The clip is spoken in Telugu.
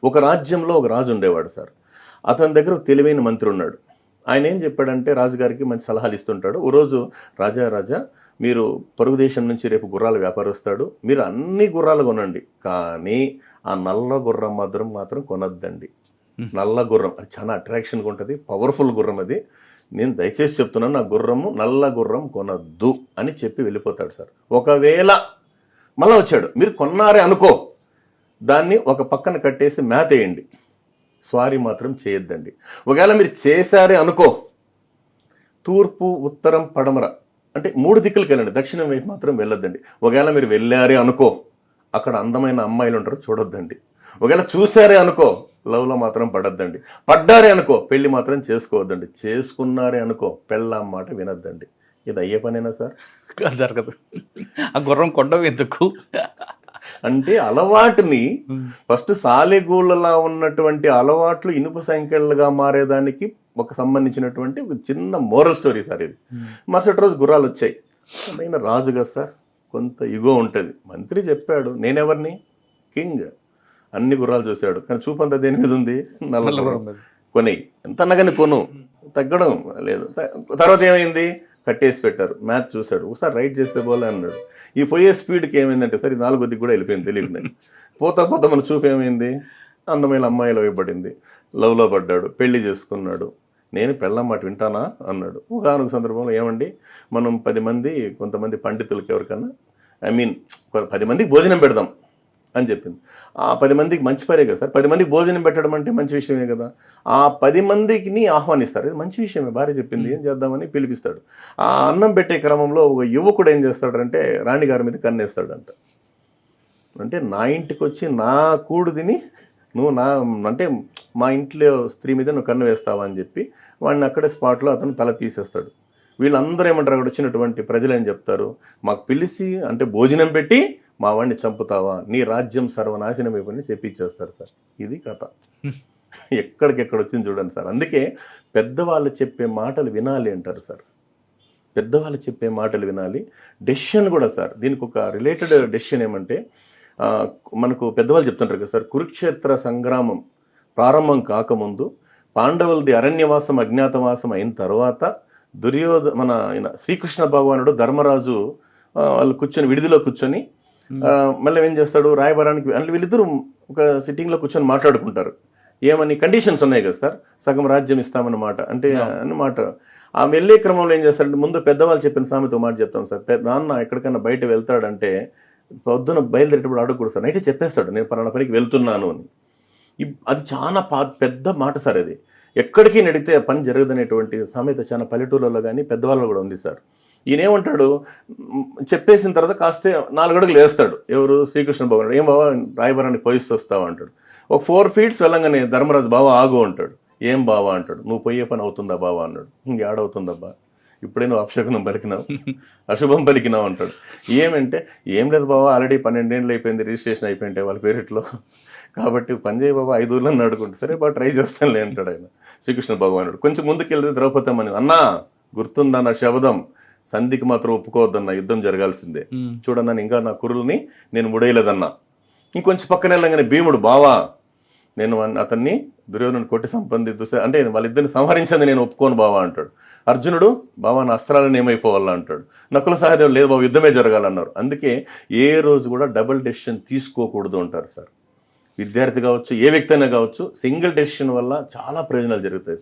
ఒక రాజ్యంలో ఒక రాజు ఉండేవాడు సార్. అతని దగ్గర ఒక తెలివైన మంత్రి ఉన్నాడు. ఆయన ఏం చెప్పాడంటే రాజుగారికి మంచి సలహాలు ఇస్తుంటాడు. ఓ రోజు రాజా మీరు పొరుగు దేశం నుంచి రేపు గుర్రాల వ్యాపారం వస్తాడు, మీరు అన్ని గుర్రాలు కొనండి, కానీ ఆ నల్ల గుర్రం మాత్రం కొనొద్దండి. నల్ల గుర్రం అది చాలా అట్రాక్షన్గా ఉంటుంది, పవర్ఫుల్ గుర్రం అది. నేను దయచేసి చెప్తున్నాను, నా గుర్రము నల్ల గుర్రం కొనొద్దు అని చెప్పి వెళ్ళిపోతాడు సార్. ఒకవేళ మళ్ళీ వచ్చాడు, మీరు కొన్నారే అనుకో, దాన్ని ఒక పక్కన కట్టేసి మేతేయండి, స్వారీ మాత్రం చేయొద్దండి. ఒకవేళ మీరు చేశారే అనుకో, తూర్పు ఉత్తరం పడమర అంటే 3 దిక్కులకి వెళ్ళండి, దక్షిణం వైపు మాత్రం వెళ్ళొద్దండి. ఒకవేళ మీరు వెళ్ళారే అనుకో, అక్కడ అందమైన అమ్మాయిలు ఉంటారు, చూడొద్దండి. ఒకవేళ చూసారే అనుకో, లవ్లో మాత్రం పడొద్దండి. పడ్డారే అనుకో, పెళ్లి మాత్రం చేసుకోవద్దండి. చేసుకున్నారే అనుకో, పెళ్ళాం మాట వినొద్దండి. ఇది అయ్యే పనేనా సార్? జరగదు. ఆ గుర్రం కొండవు ఎందుకు అంటే అలవాటుని ఫస్ట్ సాలెగూళ్ళలా ఉన్నటువంటి అలవాట్లు ఇనుప సంఖ్యలుగా మారేదానికి ఒక సంబంధించినటువంటి ఒక చిన్న మోరల్ స్టోరీ సార్ ఇది. మరుసటి రోజు గుర్రాలు వచ్చాయి. ఆయన రాజు కదా సార్, కొంత ఇగో ఉంటుంది. మంత్రి చెప్పాడు, నేనెవరిని, కింగ్. అన్ని గుర్రాలు చూశాడు, కానీ చూపంతా దేని మీద ఉంది, నల్ల గుర్రం. కొనేయి, ఎంత అన్నగానే కొను, తగ్గడం లేదు. తర్వాత ఏమైంది, కట్టేసి పెట్టారు. మ్యాచ్ చూశాడు, ఒకసారి రైడ్ చేస్తే పోలే అన్నాడు. ఈ పోయే స్పీడ్కి ఏమైందంటే సార్, ఈ 4 కూడా వెళ్ళిపోయింది తెలియదు. పోతా మన చూపు ఏమైంది, అందమైన అమ్మాయిలో ఇవ్వబడింది, లవ్లో పడ్డాడు, పెళ్లి చేసుకున్నాడు. నేను పెళ్ళం మాట వింటానా అన్నాడు. ఒకనొక సందర్భంలో ఏమండి, మనం 10 మంది కొంతమంది పండితులకి ఎవరికన్నా 10 మందికి భోజనం పెడదాం అని చెప్పింది. ఆ 10 మందికి మంచి పరే కదా సార్, 10 మందికి భోజనం పెట్టడం అంటే మంచి విషయమే కదా. ఆ 10 మందికి ఆహ్వానిస్తారు, ఇది మంచి విషయమే, భార్య చెప్పింది, ఏం చేద్దామని పిలిపిస్తాడు. ఆ అన్నం పెట్టే క్రమంలో ఒక యువకుడు ఏం చేస్తాడంటే రాణిగారి మీద కన్నేస్తాడంట. అంటే నా ఇంటికి వచ్చి నా కూడు తిని నువ్వు అంటే మా ఇంట్లో స్త్రీ మీద నువ్వు కన్ను వేస్తావా అని చెప్పి వాడిని అక్కడే స్పాట్లో అతను తల తీసేస్తాడు. వీళ్ళందరూ ఏమంటారు, అక్కడ వచ్చినటువంటి ప్రజలు ఏం చెప్తారు, మాకు పిలిచి అంటే భోజనం పెట్టి మా వాడిని చంపుతావా, నీ రాజ్యం సర్వనాశనం అయిపోయి చెప్పించేస్తారు సార్. ఇది కథ. ఎక్కడికెక్కడ వచ్చింది చూడండి సార్. అందుకే పెద్దవాళ్ళు చెప్పే మాటలు వినాలి అంటారు సార్. పెద్దవాళ్ళు చెప్పే మాటలు వినాలి. డెసిషన్ కూడా సార్, దీనికి ఒక రిలేటెడ్ డెసిషన్ ఏమంటే, మనకు పెద్దవాళ్ళు చెప్తుంటారు కదా సార్, కురుక్షేత్ర సంగ్రామం ప్రారంభం కాకముందు పాండవులది అరణ్యవాసం అజ్ఞాతవాసం అయిన తర్వాత శ్రీకృష్ణ భగవానుడు ధర్మరాజు వాళ్ళు కూర్చొని విడిదిలో కూర్చొని మళ్ళీ ఏం చేస్తాడు, రాయబారానికి వీళ్ళిద్దరూ ఒక సిట్టింగ్లో కూర్చొని మాట్లాడుకుంటారు. ఏమని కండిషన్స్ ఉన్నాయి కదా సార్, సగం రాజ్యం ఇస్తామన్నమాట అంటే అన్నమాట. ఆ వెళ్ళే క్రమంలో ఏం చేస్తారంటే, ముందు పెద్దవాళ్ళు చెప్పిన సామెత మాట చెప్తాం సార్. నాన్న ఎక్కడికైనా బయట వెళ్తాడంటే పొద్దున బయలుదేరేటప్పుడు అడగకూడదు సార్, నైట్ చెప్పేస్తాడు నేను పలానా పనికి వెళ్తున్నాను అని. అది చాలా పెద్ద మాట సార్. అది ఎక్కడికి నడితే పని జరగదనేటువంటి సామెత చాలా పల్లెటూళ్ళలో కానీ పెద్దవాళ్ళలో కూడా ఉంది సార్. ఈయనేమంటాడు, చెప్పేసిన తర్వాత కాస్తే 4 అడుగులు వేస్తాడు. ఎవరు, శ్రీకృష్ణ భగవానుడు. ఏం బావా రాయబారానికి పోయిస్తూ వస్తావా అంటాడు. ఒక 4 feet వెళ్ళంగానే ధర్మరాజు బావా ఆగు అంటాడు. ఏం బావా అంటాడు. నువ్వు పోయే పని అవుతుందా బావా అన్నాడు. ఇంకేడవుతుందబ్బా, ఇప్పుడే నువ్వు అపశకునం పలికినావు, అశుభం పలికినావు అంటాడు. ఏమంటే ఏం లేదు బాబా, ఆల్రెడీ 12 ఏళ్ళు అయిపోయింది, రిజిస్ట్రేషన్ అయిపోయింటే వాళ్ళ పేరిట్లో, కాబట్టి పని చేయ బాబా 5 ఊర్లను అడుగుంటే, సరే బాబా ట్రై చేస్తానులే అంటాడు ఆయన శ్రీకృష్ణ భగవానుడు. కొంచెం ముందుకు వెళ్తే ద్రౌపదమ్మని, అన్నా గుర్తుందా నా శబదం, సంధికి మాత్రం ఒప్పుకోవద్దన్నా, యుద్ధం జరగాల్సిందే, చూడన్నా ఇంకా నా కురుల్ని నేను ముడేయలేదన్నా. ఇంకొంచెం పక్కన వెళ్ళగానే భీముడు, బావా నేను అతన్ని దుర్యోధను కొట్టి అంటే వాళ్ళిద్దరిని సంహరించింది నేను ఒప్పుకోను బావా అంటాడు. అర్జునుడు, బావా నా అస్త్రాలను ఏమైపోవాలా అంటాడు. నకుల సహదేవుడు, లేదు బాబు యుద్ధమే జరగాలన్నారు. అందుకే ఏ రోజు కూడా డబుల్ డెసిషన్ తీసుకోకూడదు అంటారు సార్. విద్యార్థి కావచ్చు, ఏ వ్యక్తి అయినా కావచ్చు, సింగిల్ డెసిషన్ వల్ల చాలా ప్రయోజనాలు జరుగుతాయి.